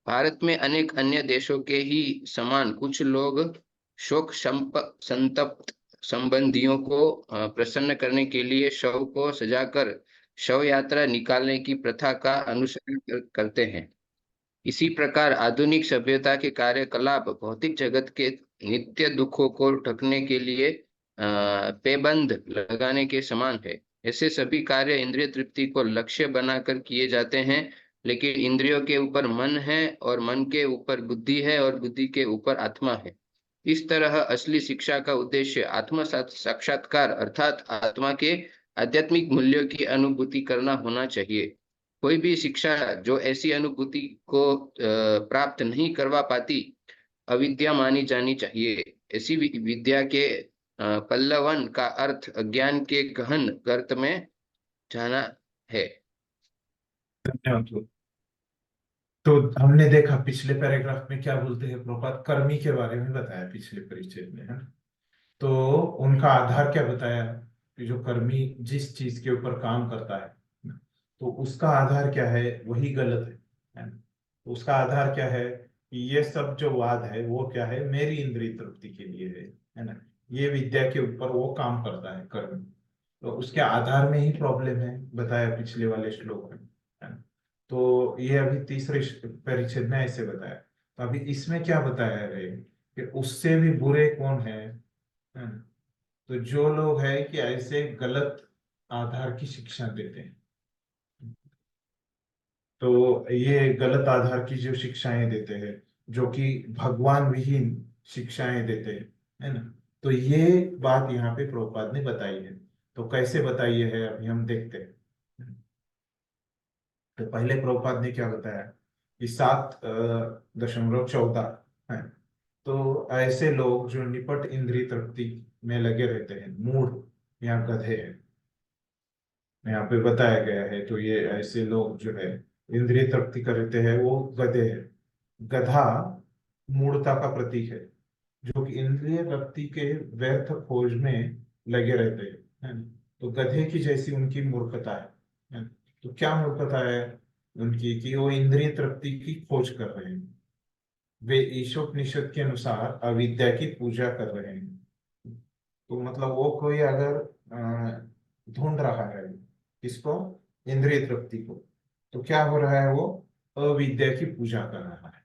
भारत में अनेक अन्य देशों के ही समान कुछ लोग शोक संतप्त संबंधियों को प्रसन्न करने के लिए शव को सजाकर शव यात्रा निकालने की प्रथा का अनुसरण करते हैं। इसी प्रकार आधुनिक सभ्यता के कार्यकलाप भौतिक जगत के नित्य दुखों को ढकने के लिए पेबंद लगाने के समान है। ऐसे सभी कार्य इंद्रिय तृप्ति को लक्ष्य बनाकर किए जाते हैं, लेकिन इंद्रियों के ऊपर मन है और मन के ऊपर बुद्धि है और बुद्धि के ऊपर आत्मा है। इस तरह असली शिक्षा का उद्देश्य आत्म साक्षात्कार अर्थात आत्मा के आध्यात्मिक मूल्यों की अनुभूति करना होना चाहिए। कोई भी शिक्षा जो ऐसी अनुभूति को प्राप्त नहीं करवा पाती, अविद्या मानी जानी चाहिए। ऐसी विद्या के पल्लवन का अर्थ अज्ञान के गहन गर्त में जाना है। धन्यवाद। तो हमने देखा पिछले पैराग्राफ में क्या बोलते हैं प्रभुपाद, कर्मी के बारे में बताया पिछले परिचय में, है ना? तो उनका आधार क्या बताया कि जो कर्मी जिस चीज के ऊपर काम करता है ना, तो उसका आधार क्या है, वही गलत है ना? तो उसका आधार क्या है कि ये सब जो वाद है वो क्या है, मेरी इंद्रिय तृप्ति के लिए है ना? ये विद्या के ऊपर वो काम करता है कर्मी, तो उसके आधार में ही प्रॉब्लम है, बताया पिछले वाले श्लोक में, है ना? तो ये अभी तीसरे परिच्छेद में ऐसे बताया। तो अभी इसमें क्या बताया है कि उससे भी बुरे कौन है ना? तो जो लोग है कि ऐसे गलत आधार की शिक्षा देते हैं, तो ये गलत आधार की जो शिक्षाएं देते हैं, जो कि भगवान विहीन शिक्षाएं देते हैं, है ना? तो ये बात यहाँ पे प्रभुपाद ने बताई है। तो कैसे बताई है अभी हम देखते हैं। तो पहले प्रभुपाद ने क्या बताया कि 7.14 है। तो ऐसे लोग जो निपट इंद्रिय तृप्ति में लगे रहते हैं, मूढ़ या गधे हैं, यहाँ पे बताया गया है। तो ये ऐसे लोग जो है इंद्रिय तृप्ति करते हैं, वो गधे हैं। गधा मूढ़ता का प्रतीक है, जो कि इंद्रिय तृप्ति के व्यर्थ खोज में लगे रहते हैं, है ना? तो गधे की जैसी उनकी मूर्खता है ना? तो क्या मूर्खता है उनकी कि वो इंद्रिय तृप्ति की खोज कर रहे हैं, वे ईशोपनिषद के अनुसार अविद्या की पूजा कर रहे हैं। तो मतलब वो कोई अगर ढूंढ रहा है किसको, इंद्रिय तृप्ति को, तो क्या हो रहा है, वो अविद्या की पूजा कर रहा है।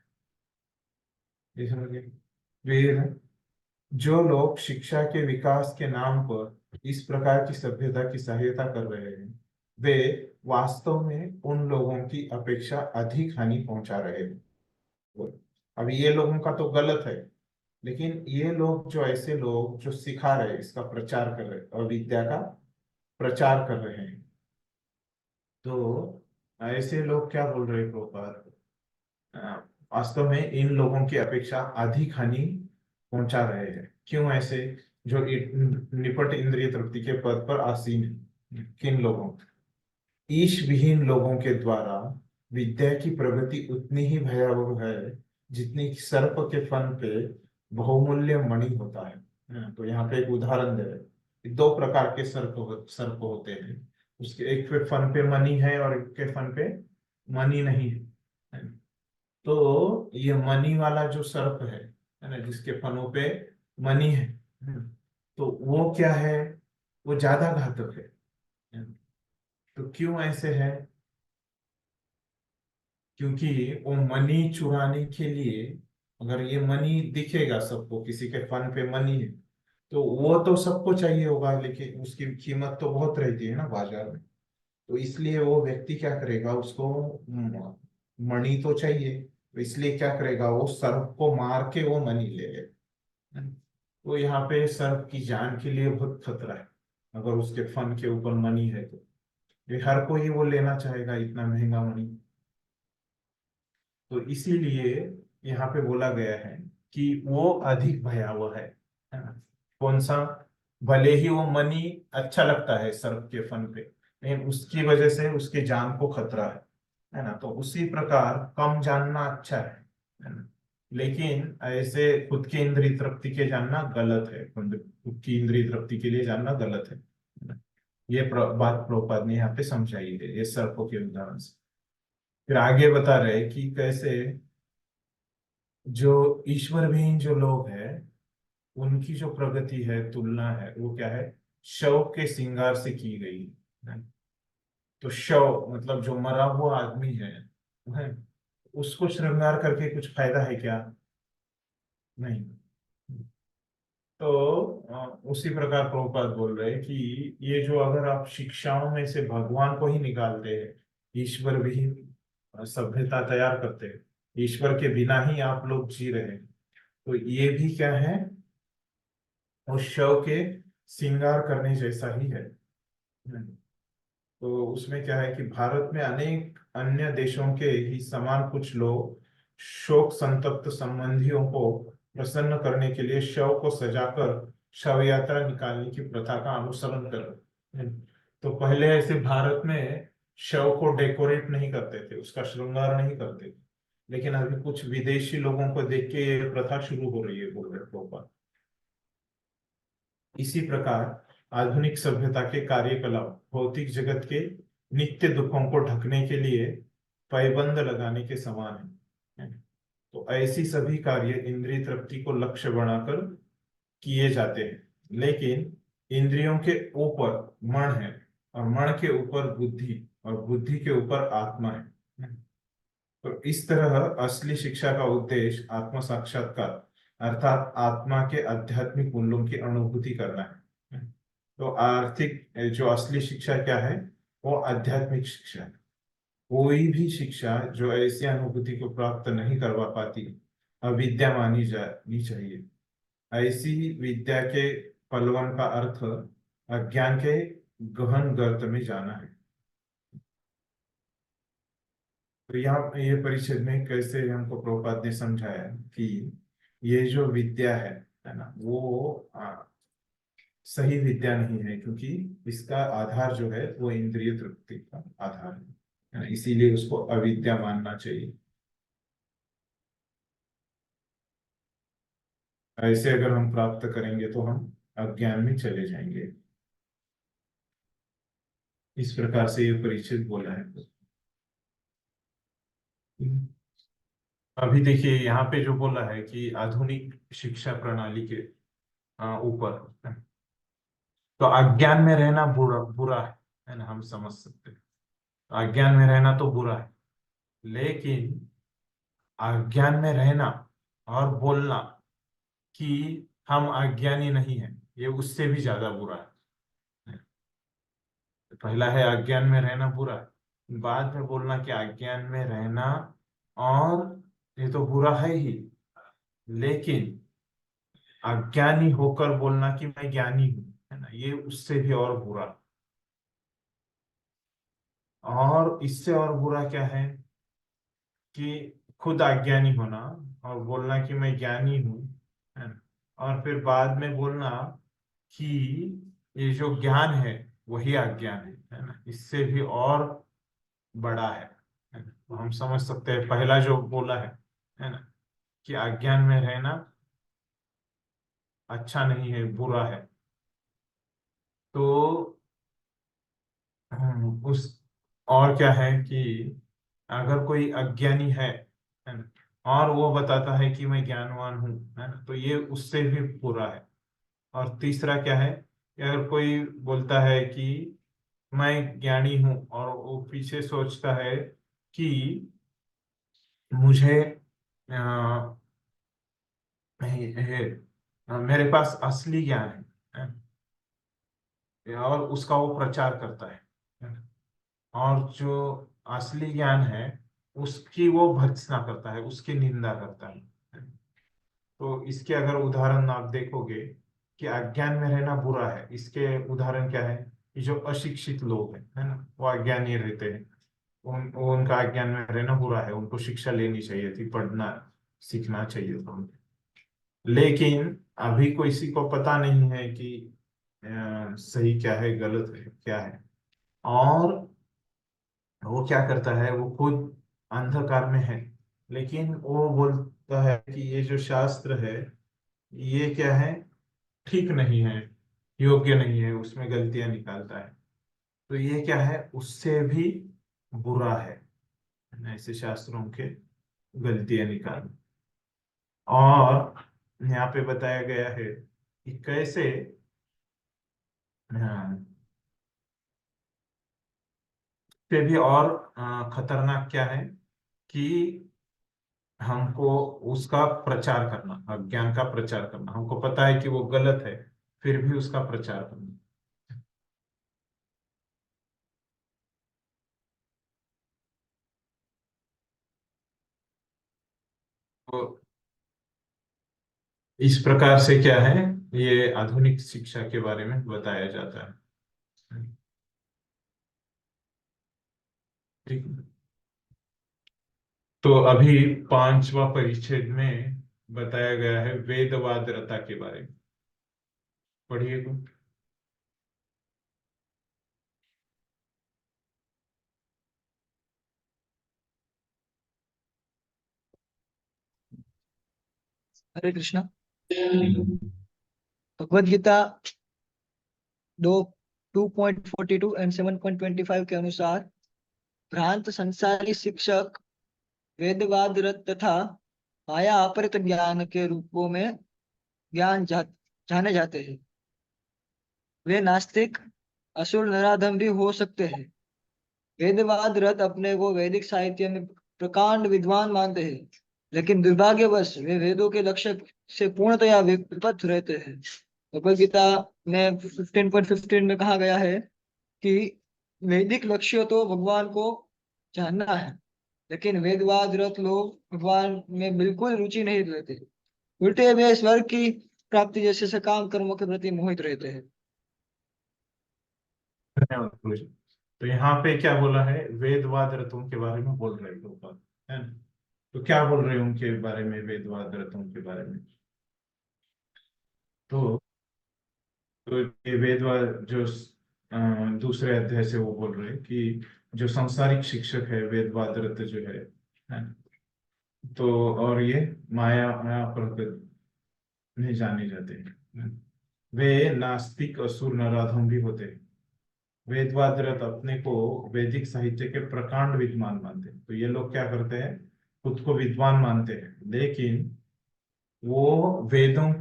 ये समझिए। फिर जो लोग शिक्षा के विकास के नाम पर इस प्रकार की सभ्यता की सहायता कर रहे हैं, वे वास्तव में उन लोगों की अपेक्षा अधिक हानि पहुंचा रहे हैं। अभी ये लोगों का तो गलत है, लेकिन ये लोग जो ऐसे लोग जो सिखा रहे, इसका प्रचार कर रहे और विद्या का प्रचार कर रहे हैं, तो ऐसे लोग क्या बोल रहे हैं प्रभुपाद, वास्तव में इन लोगों की अपेक्षा अधिक हानि पहुंचा रहे हैं। क्यों ऐसे? जो निपट इंद्रिय तृप्ति के पद पर आसीन है। किन लोगों? ईश विहीन लोगों के द्वारा विद्या की प्रगति उतनी ही भयावह है जितनी सर्प के फन पे बहुमूल्य मणि होता है। तो यहाँ पे एक उदाहरण दे रहे हैं। दो प्रकार के सर्प होते हैं। उसके एक पे फन पे मणि है और एक के फन पे मणि नहीं है। तो ये मणि वाला जो सर्प है ना, जिसके फनों पे मणि है, तो वो क्या है, वो ज्यादा घातक है। तो क्यों ऐसे है? क्योंकि वो मनी चुराने के लिए, अगर ये मनी दिखेगा सबको, किसी के फन पे मनी है, तो वो तो सबको चाहिए होगा, लेकिन उसकी कीमत तो बहुत रहती है ना बाजार में। तो इसलिए वो व्यक्ति क्या करेगा, उसको मणि तो चाहिए, तो इसलिए क्या करेगा, वो सर्प को मार के वो मनी ले ले। तो यहाँ पे सर्प की जान के लिए बहुत खतरा है। अगर उसके फन के ऊपर मनी है तो ये हर कोई वो लेना चाहेगा, इतना महंगा मनी। तो इसीलिए यहाँ पे बोला गया है कि वो अधिक भयावह है ना? कौन सा? भले ही वो मनी अच्छा लगता है सर्प के फन पे, लेकिन उसकी वजह से उसके जान को खतरा है ना? तो उसी प्रकार कम जानना अच्छा है ना? लेकिन ऐसे खुद की इंद्रिय तृप्ति के जानना गलत है, खुद की इंद्रिय तृप्ति के लिए जानना गलत है ना? ये बात प्रभुपाद ने यहाँ पे समझाई है ये सर्पों के उदाहरण से। फिर आगे बता रहे कि कैसे जो ईश्वर विहीन जो लोग हैं, उनकी जो प्रगति है, तुलना है, वो क्या है, शव के श्रृंगार से की गई है। तो शव मतलब जो मरा हुआ आदमी है, उसको श्रृंगार करके कुछ फायदा है क्या? नहीं। तो उसी प्रकार प्रभुपाद बोल रहे हैं कि ये जो, अगर आप शिक्षाओं में से भगवान को ही निकालते हैं, ईश्वर विहीन सभ्यता तैयार करते हैं, ईश्वर के बिना ही आप लोग जी रहे हैं, तो ये भी क्या है, उस शव के श्रृंगार करने जैसा ही है। तो उसमें क्या है कि भारत में अनेक अन्य देशों के ही समान कुछ लोग शोक संतप्त संबंधियों को प्रसन्न करने के लिए शव को सजाकर शव यात्रा निकालने की प्रथा का अनुसरण कर रहे हैं। तो पहले ऐसे भारत में शव को डेकोरेट नहीं करते थे, उसका श्रृंगार नहीं करते थे, लेकिन अभी कुछ विदेशी लोगों को देख के ये प्रथा शुरू हो रही है, बोल रहे प्रभुपाद। इसी प्रकार आधुनिक सभ्यता के कार्यकलाप भौतिक जगत के नित्य दुखों को ढकने के लिए पैबंद लगाने के समान है। तो ऐसी सभी कार्य इंद्रिय तृप्ति को लक्ष्य बनाकर किए जाते हैं, लेकिन इंद्रियों के ऊपर मन है और मन के ऊपर बुद्धि और बुद्धि के ऊपर आत्मा है। तो इस तरह असली शिक्षा का उद्देश्य आत्म साक्षात्कार अर्थात आत्मा के आध्यात्मिक मूल्यों की अनुभूति करना है। तो आर्थिक जो असली शिक्षा क्या है, वो आध्यात्मिक शिक्षा है। कोई भी शिक्षा जो ऐसी अनुभूति को प्राप्त नहीं करवा पाती, अविद्या मानी जानी चाहिए। ऐसी विद्या के पलवन का अर्थ अज्ञान के गहन गर्त में जाना है। तो यहाँ ये परिच्छेद में कैसे हमको प्रभुपाद ने समझाया कि ये जो विद्या है ना, वो सही विद्या नहीं है, क्योंकि इसका आधार जो है वो इंद्रिय तृप्ति का आधार है ना? इसीलिए उसको अविद्या मानना चाहिए। ऐसे अगर हम प्राप्त करेंगे तो हम अज्ञान में चले जाएंगे। इस प्रकार से ये परिच्छेद बोला है। अभी देखिए यहाँ पे जो बोला है कि आधुनिक शिक्षा प्रणाली के ऊपर, तो अज्ञान में रहना बुरा बुरा है ना, हम समझ सकते हैं। अज्ञान में रहना तो बुरा है, लेकिन अज्ञान में रहना और बोलना कि हम अज्ञानी नहीं हैं, ये उससे भी ज्यादा बुरा है। पहला है अज्ञान में रहना बुरा है, बाद में बोलना कि अज्ञान में रहना, और ये तो बुरा है ही, लेकिन अज्ञानी होकर बोलना कि मैं ज्ञानी हूं, है ना, ये उससे भी और बुरा। और इससे और बुरा क्या है कि खुद अज्ञानी होना और बोलना कि मैं ज्ञानी हूं, है ना, और फिर बाद में बोलना कि ये जो ज्ञान है वही अज्ञान है ना, इससे भी और बड़ा है ना? तो हम समझ सकते हैं पहला जो बोला है ना, कि अज्ञान में रहना अच्छा नहीं है, बुरा है। तो उस और क्या है कि अगर कोई अज्ञानी है ना, और वो बताता है कि मैं ज्ञानवान हूँ, है ना, तो ये उससे भी बुरा है। और तीसरा क्या है कि अगर कोई बोलता है कि मैं ज्ञानी हूँ और वो पीछे सोचता है कि मुझे अ, मेरे पास असली ज्ञान और उसका वो प्रचार करता है। और जो असली ज्ञान है उसकी वो भर्त्सना करता है, उसकी निंदा करता है। तो इसके अगर उदाहरण आप देखोगे कि अज्ञान में रहना बुरा है, इसके उदाहरण क्या है कि जो अशिक्षित लोग हैं, है ना, वो अज्ञानी रहते हैं, उनका अज्ञान में रहना बुरा है, उनको शिक्षा लेनी चाहिए थी, पढ़ना सीखना चाहिए था उनको। लेकिन अभी किसी को पता नहीं है कि सही क्या है, गलत है क्या है। और वो क्या करता है, वो खुद अंधकार में है, लेकिन वो बोलता है कि ये जो शास्त्र है ये क्या है, ठीक नहीं है, योग्य नहीं है, उसमें गलतियां निकालता है। तो ये क्या है, उससे भी बुरा है ऐसे शास्त्रों के गलतियां निकालना। और यहाँ पे बताया गया है कि कैसे हाँ, पे भी और खतरनाक क्या है कि हमको उसका प्रचार करना, अज्ञान का प्रचार करना, हमको पता है कि वो गलत है फिर भी उसका प्रचार करना। तो इस प्रकार से क्या है, ये आधुनिक शिक्षा के बारे में बताया जाता है। ठीक है। तो अभी पांचवा परिच्छेद में बताया गया है वेदवादरता के बारे में। पढ़िए को। हरे कृष्णा। भगवद गीता दो 2.42 एंड 7.25 के अनुसार भ्रांत संसारी शिक्षक वेदवाद रत तथा माया अपहृत ज्ञान के रूपों में जाने जाते हैं। वे नास्तिक, असुर, नराधम भी हो सकते हैं। वेदवाद रत अपने को वैदिक साहित्य में प्रकांड विद्वान मानते हैं, लेकिन दुर्भाग्यवश वे वेदों के लक्ष्य से पूर्णतया विपरीत रहते हैं। भगवद गीता में 15.15 में कहा गया है कि वैदिक लक्ष्य तो भगवान को जानना है, लेकिन वेदवाद रत लोग भगवान में बिल्कुल रुचि नहीं लेते। उल्टे वे स्वर्ग की प्राप्ति जैसे सकाम कर्मों के प्रति मोहित रहते हैं। धन्यवाद गुरु जी। तो यहाँ पे क्या बोला है, वेदवाद रतों के बारे में बोल रहे लोग, है ना। तो क्या बोल रहे हैं उनके बारे में, वेदवाद रतों के बारे में। तो तो ये वेदवाद जो दूसरे अध्याय से वो बोल रहे हैं कि जो सांसारिक शिक्षक है वेदवाद रत जो है ना, तो और ये माया माया पर नहीं जाने जाते हैं। वे नास्तिक, असुर, नराधम भी होते हैं। वेदवादरत अपने को वैदिक साहित्य के प्रकांड विद्वान मानते हैं। तो ये लोग क्या करते हैं, खुद को विद्वान मानते हैं, लेकिन वो वेदों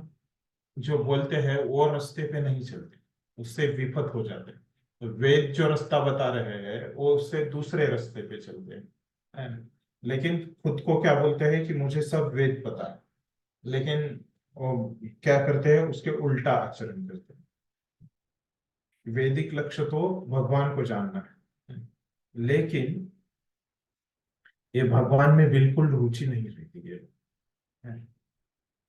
जो बोलते हैं वो रास्ते पे नहीं चलते, उससे विपत हो जाते हैं। तो वेद जो रास्ता बता रहे हैं वो उससे दूसरे रास्ते पे चलते हैं, है ना? लेकिन खुद को क्या बोलते हैं कि मुझे सब वेद पता है, लेकिन वो क्या करते हैं, उसके उल्टा आचरण करते हैं। वैदिक लक्ष्य तो भगवान को जानना है, लेकिन ये भगवान में बिल्कुल रुचि नहीं रहती है।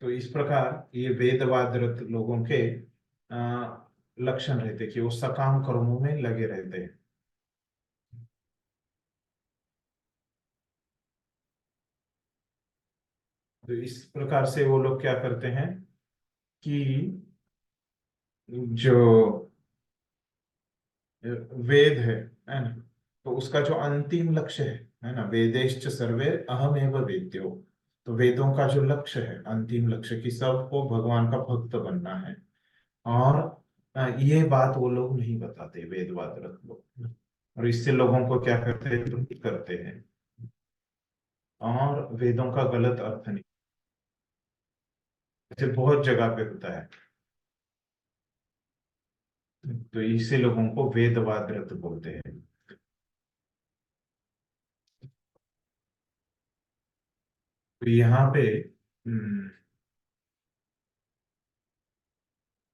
तो इस प्रकार ये वेदवादरत लोगों के लक्षण रहते कि वो सकाम कर्मों में लगे रहते हैं। तो इस प्रकार से वो लोग क्या करते हैं कि जो वेद है ना, तो उसका जो अंतिम लक्ष्य है ना, वेदेश्च सर्वे अहमेव वेद्यो, तो वेदों का जो लक्ष्य है, अंतिम लक्ष्य कि सबको भगवान का भक्त बनना है। और ये बात वो लोग नहीं बताते, वेदवादरत लोग, और इससे लोगों को क्या करते हैं, भ्रमित करते हैं और वेदों का गलत अर्थ नहीं, ऐसे बहुत जगह पे होता है। तो इसे लोगों को वेदवादरत बोलते हैं। तो यहाँ पे